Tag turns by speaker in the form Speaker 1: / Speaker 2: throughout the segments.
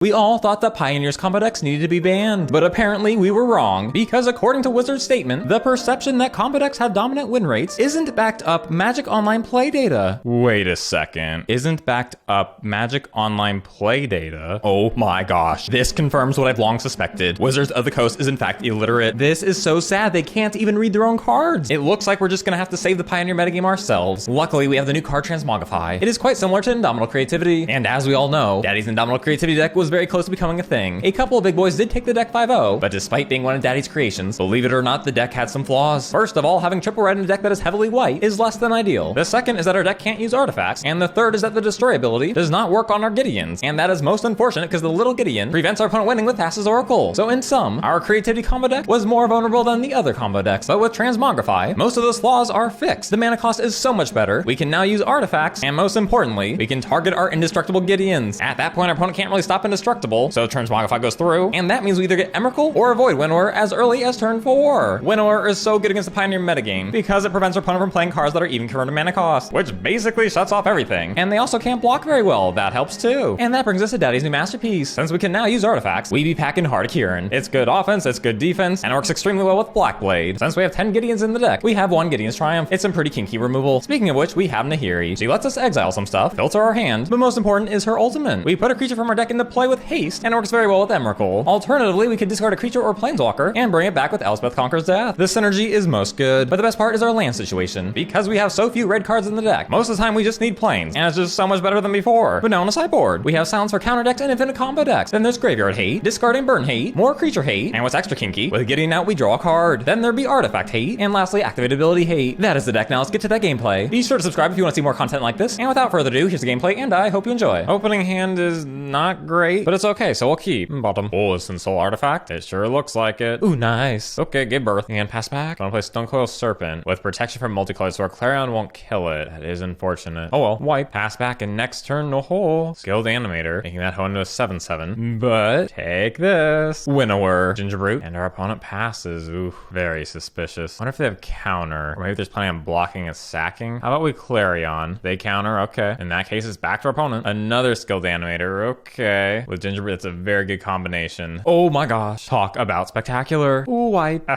Speaker 1: We all thought that Pioneer's combo decks needed to be banned, but apparently we were wrong, because according to Wizard's statement, the perception that combo decks have dominant win rates isn't backed up Magic Online play data. Wait a second, isn't backed up Magic Online play data? Oh my gosh, this confirms what I've long suspected. Wizards of the Coast is in fact illiterate. This is so sad, they can't even read their own cards. It looks like we're just gonna have to save the Pioneer metagame ourselves. Luckily, we have the new card Transmogrify. It is quite similar to Indomitable Creativity, and as we all know, Daddy's Indomitable Creativity deck was very close to becoming a thing. A couple of big boys did take the deck 5-0, but despite being one of Daddy's creations, believe it or not, the deck had some flaws. First of all, having triple red in a deck that is heavily white is less than ideal. The second is that our deck can't use artifacts, and the third is that the destroy ability does not work on our Gideons, and that is most unfortunate because the little Gideon prevents our opponent winning with Thassa's Oracle. So in sum, our creativity combo deck was more vulnerable than the other combo decks, but with Transmogrify, most of those flaws are fixed. The mana cost is so much better, we can now use artifacts, and most importantly, we can target our indestructible Gideons. At that point, our opponent can't really stop indestructible, so Transmogrify goes through, and that means we either get Emrakul or a Void Winnower as early as turn 4. Winnower is so good against the Pioneer metagame because it prevents our opponent from playing cards that are even converted mana cost, which basically shuts off everything. And they also can't block very well, that helps too. And that brings us to Daddy's new masterpiece. Since we can now use artifacts, we be packing Heart of Kiran. It's good offense, it's good defense, and it works extremely well with Blackblade. Since we have 10 Gideons in the deck, we have 1 Gideon's Triumph. It's some pretty kinky removal. Speaking of which, we have Nahiri. She lets us exile some stuff, filter our hand, but most important is her ultimate. We put a creature from our deck into play with haste, and it works very well with Emrakul. Alternatively, we could discard a creature or planeswalker and bring it back with Elspeth Conquers Death. The synergy is most good, but the best part is our land situation. Because we have so few red cards in the deck, most of the time we just need planes, and it's just so much better than before. But now on the sideboard, we have silence for counter decks and infinite combo decks. Then there's graveyard hate, discard and burn hate, more creature hate, and what's extra kinky, with getting out we draw a card. Then there'd be artifact hate, and lastly activated ability hate. That is the deck. Now let's get to that gameplay. Be sure to subscribe if you want to see more content like this, and without further ado, here's the gameplay, and I hope you enjoy. Opening hand is not great, but it's okay, so we'll keep. Bottom. Oh, it's in Soul Artifact? It sure looks like it. Ooh, nice. Okay, give birth. And pass back. Wanna play Stonecoil Serpent with protection from multicolored, so our Clarion won't kill it. That is unfortunate. Oh well. Wipe. Pass back, and next turn, no hole. Skilled Animator, making that hoe into a 7/7. But take this. Winnower. Gingerbrute. And our opponent passes. Ooh, very suspicious. Wonder if they have counter. Or maybe they're planning on blocking and sacking. How about we Clarion? They counter. Okay. In that case, it's back to our opponent. Another Skilled Animator. Okay. With Gingerbrute, that's a very good combination. Oh my gosh. Talk about spectacular. Ooh, wipe.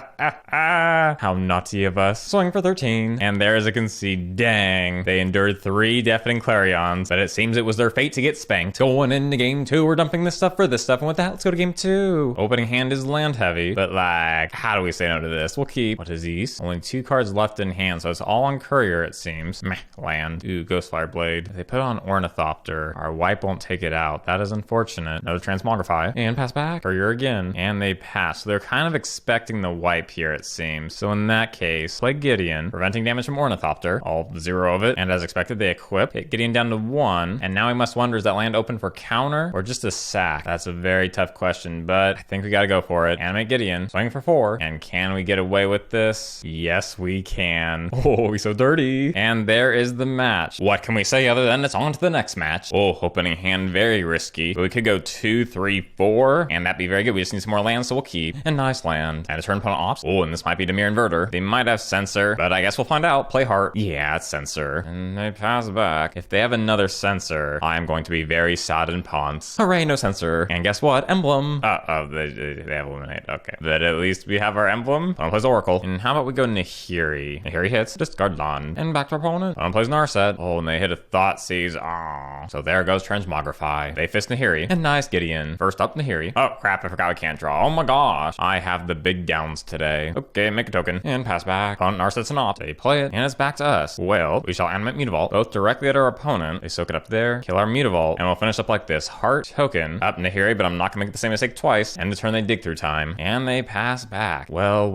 Speaker 1: How nutty of us. Swing for 13. And there's a concede. Dang. They endured 3 Deafening Clarions, but it seems it was their fate to get spanked. Going into game 2, we're dumping this stuff for this stuff, and with that, let's go to game 2. Opening hand is land heavy, but like, how do we say no to this? We'll keep. What is these? Only 2 cards left in hand, so it's all on Courier, it seems. Meh, land. Ooh, Ghostfire Blade. If they put on Ornithopter, our wipe won't take it out. That is unfortunate. No Transmogrify. And pass back. Courier again. And they pass. So they're kind of expecting the wipe here, it seems. So in that case, play Gideon, preventing damage from Ornithopter. All 0 of it. And as expected, they equip. Hit Gideon down to 1. And now we must wonder, is that land open for counter or just a sack? That's a very tough question, but I think we gotta go for it. Animate Gideon. Swing for 4. And can we get away with this? Yes, we can. Oh, he's so dirty. And there is the match. What can we say other than it's on to the next match? Oh, opening hand, very risky. But we could go 2, 3, 4. And that'd be very good. We just need some more land, so we'll keep. And nice land. And a turn opponent ops. Oh, and this might be Dimir Inverter. They might have Censor, but I guess we'll find out. Play Heart. Yeah, it's Censor. And they pass back. If they have another Censor, I'm going to be very sad and ponce. Hooray, no Censor. And guess what? Emblem. They have Eliminate. Okay. But at least we have our emblem. Opponent plays Oracle. And how about we go Nahiri? Nahiri hits. Discard Dawn. And back to our opponent. Opponent plays Narset. Oh, and they hit a Thoughtseize. Aww. So there goes Transmogrify. They fist Nahiri. And nice Gideon. First up, Nahiri. Oh, crap. I forgot we can't draw. Oh my gosh. I have the big downs today. Okay, make a token. And pass back. Opponent Narset's an opt. They play it. And it's back to us. Well, we shall animate Mutavault. Both directly at our opponent. They soak it up there. Kill our Mutavault. And we'll finish up like this. Heart token. Up Nahiri, but I'm not gonna make the same mistake twice. And the turn they dig through time. And they pass back. Well.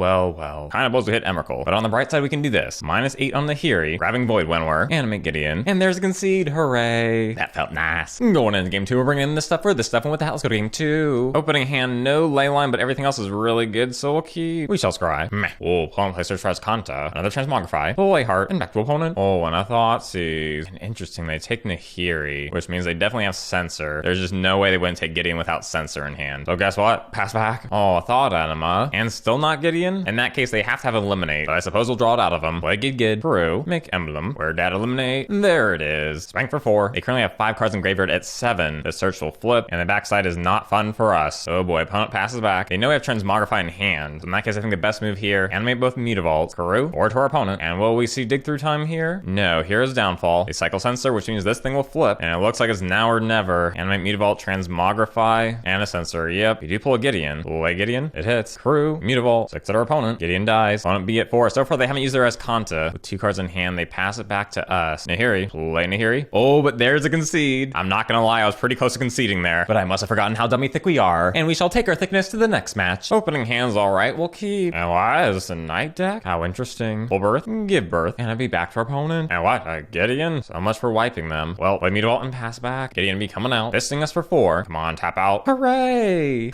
Speaker 1: Kind of blows to hit Emrakul. But on the bright side, we can do this. -8 on Nahiri. Grabbing Void Winnower. Animate Gideon. And there's a concede. Hooray. That felt nice. Going into game 2, we're bringing in this stuff for this stuff. And what the hell? Let's go to game 2. Opening hand, no leyline, but everything else is really good, so we'll keep. We shall scry. Meh. Oh, opponent plays Search tries Kanta. Another Transmogrify. Play Heart. And back to opponent. Oh, and I thought, see. Interesting, they take Nahiri, which means they definitely have Censor. There's just no way they wouldn't take Gideon without Censor in hand. So guess what? Pass back. Oh, Thought Anima. And still not Gideon? In that case, they have to have Eliminate. But I suppose we'll draw it out of them. Play Gid. True. Make Emblem. Where Dad Eliminate. There it is. Spank for 4. They currently have 5 cards in graveyard at 7. The search will flip. flip, and the backside is not fun for us. Oh boy, opponent passes back. They know we have Transmogrify in hand. In that case, I think the best move here, animate both Mutavaults, Karu, or to our opponent. And will we see dig through time here? No, here is downfall. A cycle sensor, which means this thing will flip, and it looks like it's now or never. Animate Mutavault, Transmogrify, and a sensor. Yep, you do pull a Gideon. Play Gideon, it hits. Karu, Mutavault, 6 at our opponent. Gideon dies. Opponent be at 4. So far, they haven't used their Escanta. With 2 cards in hand, they pass it back to us. Nahiri, play Nahiri. Oh, but there's a concede. I'm not gonna lie, I was pretty close to conceding there, but I must have forgotten how dummy thick we are. And we shall take our thickness to the next match. Opening hand's alright, we'll keep. And why is this a night deck? How interesting. Pull birth, give birth, and I'd be back to our opponent. And what? Gideon? So much for wiping them. Well, play Mutavault and pass back. Gideon be coming out, fisting us for 4. Come on, tap out. Hooray!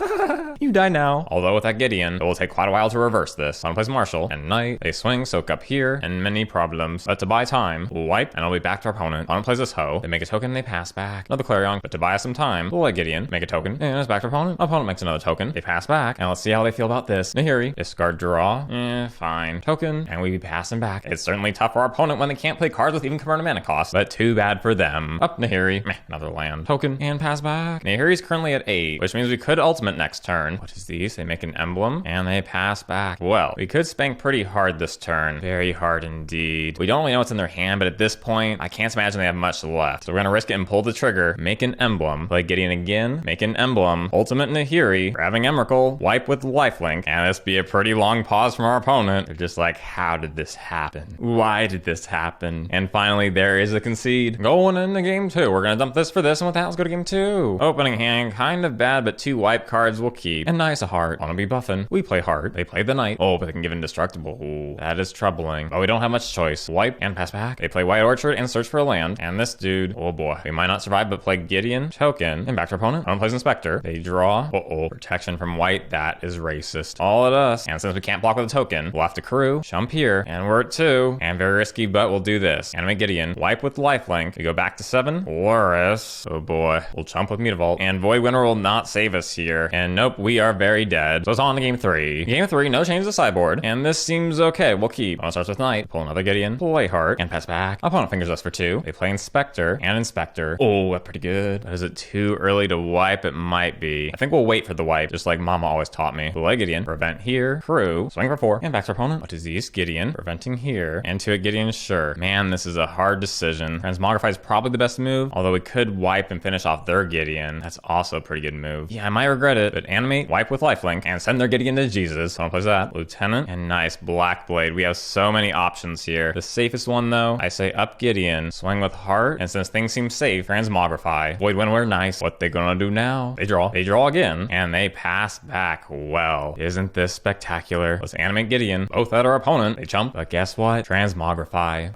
Speaker 1: You die now. Although with that Gideon, it will take quite a while to reverse this. Someone plays Marshall, and Knight. They swing, soak up here, and many problems. But to buy time, we'll wipe, and I'll be back to our opponent. Opponent plays this hoe. They make a token, they pass back. Another Clarion, but to buy us some time, we'll let Gideon make a token, and it's back to opponent. Opponent makes another token. They pass back, and let's see how they feel about this. Nahiri, discard draw. Fine. Token, and we be passing back. It's certainly tough for our opponent when they can't play cards with even converted mana cost, but too bad for them. Up Nahiri, another land. Token, and pass back. Nahiri's currently at 8, which means we could ultimate next turn. What is these? They make an emblem, and they pass back. Well, we could spank pretty hard this turn. Very hard indeed. We don't really know what's in their hand, but at this point, I can't imagine they have much left. So we're gonna risk it and pull the trigger, make an emblem, play Gideon again, make an emblem, ultimate Nahiri, grabbing Emrakul, wipe with lifelink, and this be a pretty long pause from our opponent. They're just like, how did this happen? Why did this happen? And finally, there is a concede. Going into game 2. We're gonna dump this for this, and with that, let's go to game 2. Opening hand, kind of bad, but 2 wipe cards will keep. And nice a heart. Wanna be buffing. We play heart. They play the knight. Oh, but they can give indestructible. Ooh, that is troubling. But we don't have much choice. Wipe and pass back. They play White Orchard and search for a land. And this dude, oh boy, we might not survive, but play Gideon, token, and back to opponent. Opponent plays Inspector. They draw. Protection from white. That is racist. All at us. And since we can't block with a token, we'll have to Karu, jump here, and we're at 2. And very risky, but we'll do this. Animate Gideon, wipe with lifelink. We go back to 7. Loris. Oh boy. We'll jump with Mutavault. And Void Winnower will not save us here. And nope, we are very dead. So it's on to game 3. Game 3, no change to sideboard. And this seems okay. We'll keep. Opponent starts with Knight. Pull another Gideon. Play Heart. And pass back. Opponent fingers us for 2. They play Inspector and Inspector. Oh, that's pretty good. But is it too early to wipe? It might be. I think we'll wait for the wipe, just like Mama always taught me. Play Gideon. Prevent here. Karu. Swing for 4. And back to opponent. What is these? Gideon. Preventing here. And to it, Gideon. Sure. Man, this is a hard decision. Transmogrify is probably the best move, although we could wipe and finish off their Gideon. That's also a pretty good move. Yeah, I might regret it, but animate, wipe with lifelink, and send their Gideon to Jesus. Someone plays that. Lieutenant, and nice Blackblade. We have so many options here. The safest one, though, I say up Gideon, swing with heart, and since things seem safe, Transmogrify. Void Winnower, nice. What they gonna do now? They draw. They draw again, and they pass back. Well, isn't this spectacular? Let's animate Gideon, both at our opponent. They jump, but guess what? Transmogrify.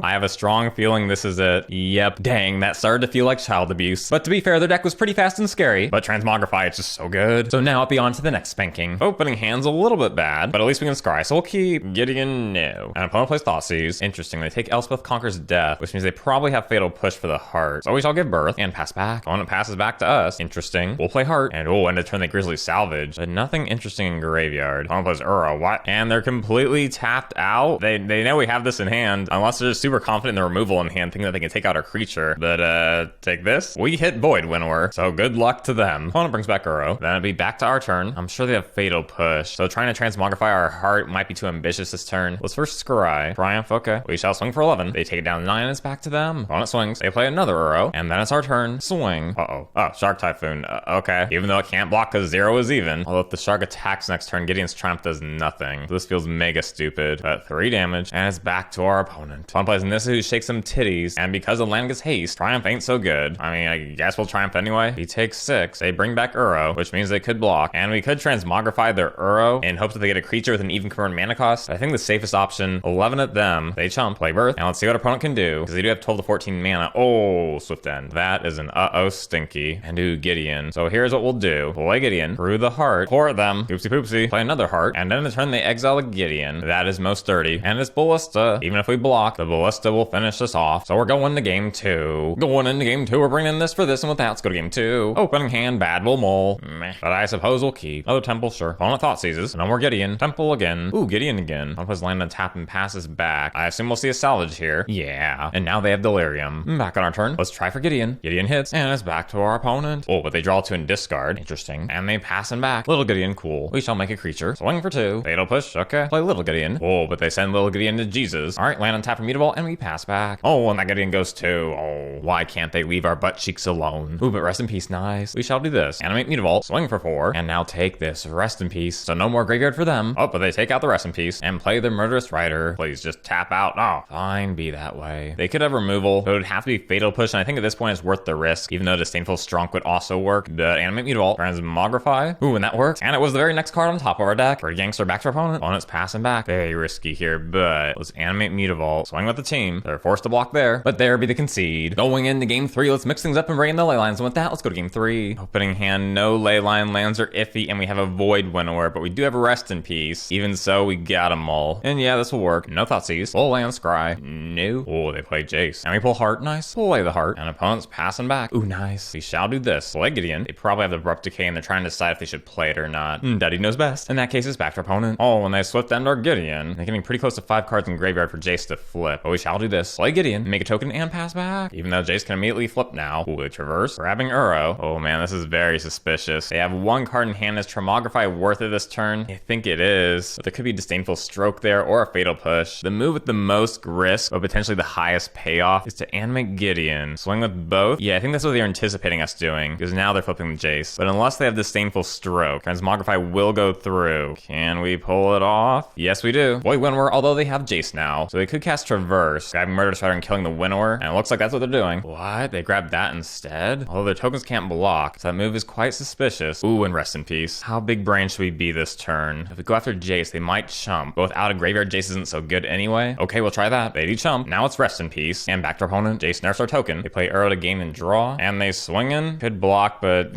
Speaker 1: I have a strong feeling this is it. Yep. Dang, that started to feel like child abuse. But to be fair, their deck was pretty fast and scary. But Transmogrify, it's just so good. So now, be on to the next spanking. Opening hand's a little bit bad, but at least we can scry. So we'll keep Gideon, no. And opponent plays Thoughtseize. Interesting, they take Elspeth Conquers Death, which means they probably have Fatal Push for the heart. So we shall give birth and pass back. Opponent passes back to us. Interesting. We'll play heart. And end of turn they Grizzly Salvage. But nothing interesting in graveyard. Opponent plays Ura. What? And they're completely tapped out. They know we have this in hand, unless they're just super confident in the removal in hand, thinking that they can take out our creature. But take this. We hit Void Winnower, so good luck to them. Opponent brings back Uro. Then it'll be back to our turn. I'm sure they have Fatal Push, so trying to Transmogrify our heart might be too ambitious this turn. Let's first scry. Triumph, okay. We shall swing for 11. They take it down to 9 and it's back to them. Opponent swings. They play another Uro, and then it's our turn. Swing. Oh, Shark Typhoon. Okay. Even though it can't block because 0 is even. Although if the Shark attacks next turn, Gideon's Triumph does nothing. This feels mega stupid. But 3 damage, and it's back to our opponent. Opponent plays Nissa, who shakes some titties, and because the land gets haste, Triumph ain't so good. I mean, I guess we'll Triumph anyway. He takes 6. They bring back Uro, which means they could block, and we could Transmogrify their Uro in hopes that they get a creature with an even converted mana cost. I think the safest option, 11 at them. They chump, play birth, and let's see what opponent can do, because they do have 12 to 14 mana. Oh, Swift End. That is an stinky. And ooh, Gideon. So here's what we'll do. Play Gideon, through the heart, pour them, oopsie poopsie, play another heart, and then in the turn they exile a Gideon. That is most sturdy, and it's Ballista. Even if we block, the Ballista will finish us off. So we're going to game 2. Going into game 2, we're bringing in this for this, and with that, let's go to game 2. Opening hand, bad, we'll mull. Meh. But I suppose we'll keep. Another Temple, sure. Opponent Thoughtseizes. No more Gideon. Temple again. Ooh, Gideon again. Opponent plays land on tap and passes back. I assume we'll see a salvage here. Yeah. And now they have Delirium. Back on our turn. Let's try for Gideon. Gideon hits, and it's back to our opponent. Oh, but they draw 2 and discard. Interesting. And they pass him back. Little Gideon, cool. We shall make a creature. Swing for 2. Fatal push, okay. Play Little Gideon. Oh, but they send Little Gideon to Jesus. All right, land on tap for Mutavault, and we pass back. Oh, and that Gideon goes too. Oh, why can't they leave our butt cheeks alone? Ooh, but rest in peace, nice. We shall do this. Animate Mutavault, swing for 4, and now take this. Rest in peace. So no more graveyard for them. Oh, but they take out the rest in peace and play the Murderous Rider. Please just tap out. Oh, fine, be that way. They could have removal, but it would have to be Fatal Push, and I think at this point it's worth the risk, even though Disdainful Strunk would also work. But Animate Mutavault, Transmogrify. Ooh, and that worked. And it was the very next card on top of our deck. For Gangster back to our opponent. Opponent's passing back. Very risky here, but let's Animate Mutavault. Swing with the team. They're forced to block there, but there be the concede. Going into game 3, let's mix things up and bring in the ley lines. And with that, let's go to game 3. Opening hand, no ley line, lands are iffy, and we have a Void Winnower, but we do have a Rest in Peace. Even so, we got them all. And yeah, this will work. No Thoughtseize. Full land Scry. No. Oh, they play Jace. And we pull Heart. Nice. Play the Heart. And opponent's passing back. Ooh, nice. We shall do this. Play Gideon. They probably have the Abrupt Decay, and they're trying to decide if they should play it or not. Daddy knows best. In that case, it's back to our opponent. Oh, and they Swift End our Gideon. They're getting pretty close to 5 cards in graveyard for Jace to flip. But we shall do this. Play Gideon. Make a token and pass back. Even though Jace can immediately flip now. Ooh, they traverse. Grabbing Uro. Oh man, this is very suspicious. They have 1 card in hand. Is Transmogrify worth it this turn? I think it is. But there could be Disdainful Stroke there or a Fatal Push. The move with the most risk, but potentially the highest payoff, is to animate Gideon. Swing with both? Yeah, I think that's what they're anticipating us doing, because now they're flipping the Jace. But unless they have Disdainful Stroke, Transmogrify will go through. Can we pull it off? Yes, we do. Void Winnower, although they have Jace now. So they could cast Traverse, grabbing Murderous Rider and killing the Winnower. And it looks like that's what they're doing. What? They grabbed that instead? Although their tokens can't block, so that move is quite suspicious. Ooh, and Rest in Peace. How big brain should we be this turn? If we go after Jace, they might chump. But without a graveyard, Jace isn't so good anyway. Okay, we'll try that. They do chump. Now it's Rest in Peace. And back to our opponent. Jace nerfs our token. They play Uro to gain and draw. And they swingin'. Could block, but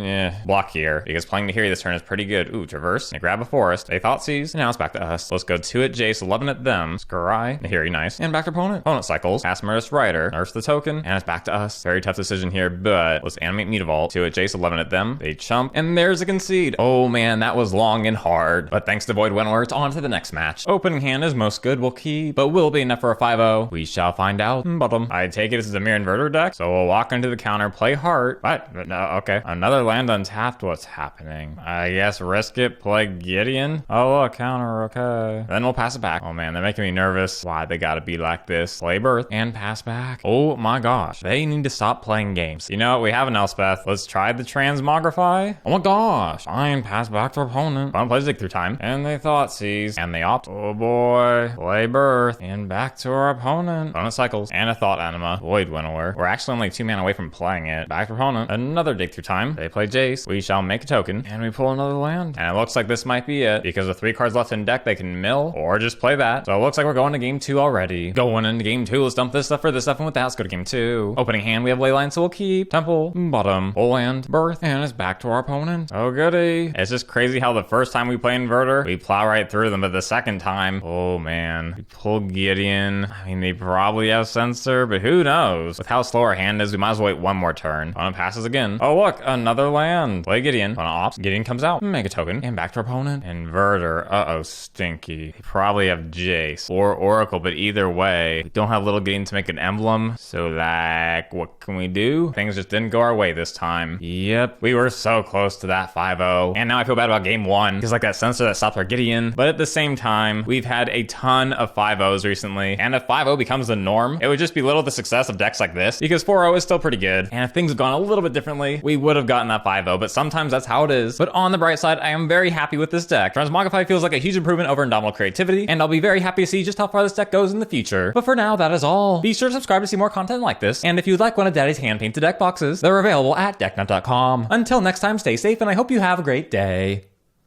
Speaker 1: block here. Because playing Nahiri this turn is pretty good. Ooh, Traverse. They grab a Forest. They Thoughtseize. And now it's back to us. Let's go 2 at Jace, 11 at them. Scry. Nahiri, nice. And back to opponent. Opponent cycles. Pass Murderous Rider. Nerfs the token. And it's back to us. Very tough decision here, but let's animate Mutavault. 2 at Jace, 11 at them. They chump. And there's a concede. Oh man, that was long and hard. But thanks to Void Winnower, it's on to the next match. Opening hand is most good. We'll keep, but will be enough for a 5-0. We shall find out. Bottom. I take it this is a Mirror Inverter deck, so we'll walk into the counter, play Heart. What? No, okay. Another land untapped. What's happening? I guess risk it, play Gideon. Oh, look, counter, okay. Then we'll pass it back. Oh man, they're making me nervous. Why they gotta be like this? Play Birth and pass back. Oh my gosh. They need to stop playing games. You know what? We have an Elspeth. Let's try the Transmogrify. Oh my gosh. Fine, pass back to our opponent. Opponent plays Dig Through Time. And they Thoughtseize. And they opt. Oh boy. Play Birth. And back to our opponent. Opponent cycles. And a Thought Anima. Void Winnower. We're actually only 2 mana away from playing it. Back to opponent. Another Dig Through Time. They play Jace. We shall make a token. And we pull another land. And it looks like this might be it. Because with 3 cards left in deck, they can mill or just play that. So it looks like we're going to game 2 already. Going into game 2. Let's dump this stuff for this stuff. And with that, let's go to game 2. Opening hand, we have Leyline, so we'll keep. Temple. Bottom. Full land. Birth. And it's back to our opponent. Oh goody. It's just crazy how the first time we play Inverter, we plow right through them. But the second time, oh man. We pull Gideon. I mean, they probably have Censor, but who knows? With how slow our hand is, we might as well wait 1 more turn. Opponent passes again. Oh look, another land. Play Gideon. Opponent opts. Gideon comes out. Make a token. And back to our opponent. Inverter. Uh-oh, stinky. They probably have Jace or Oracle, but either way, we don't have Little Gideon to make an emblem. So like, what can we do? Things just didn't go our way this time. Yep, we were so close to that 5-0. And now I feel bad about game 1. Because like that Censor that stopped our Gideon. But at the same time, we've had a ton of 5-0s recently. And if 5-0 becomes the norm, it would just belittle the success of decks like this. Because 4-0 is still pretty good. And if things had gone a little bit differently, we would have gotten that 5-0. But sometimes that's how it is. But on the bright side, I am very happy with this deck. Transmogrify feels like a huge improvement over Indomitable Creativity. And I'll be very happy to see just how far this deck goes in the future. But for now, that is all. Be sure to subscribe to see more content like this. And if you'd like one of Daddy's hand-painted deck boxes, they're available at decknut.com. Until next time, stay safe, and I hope you have a great day.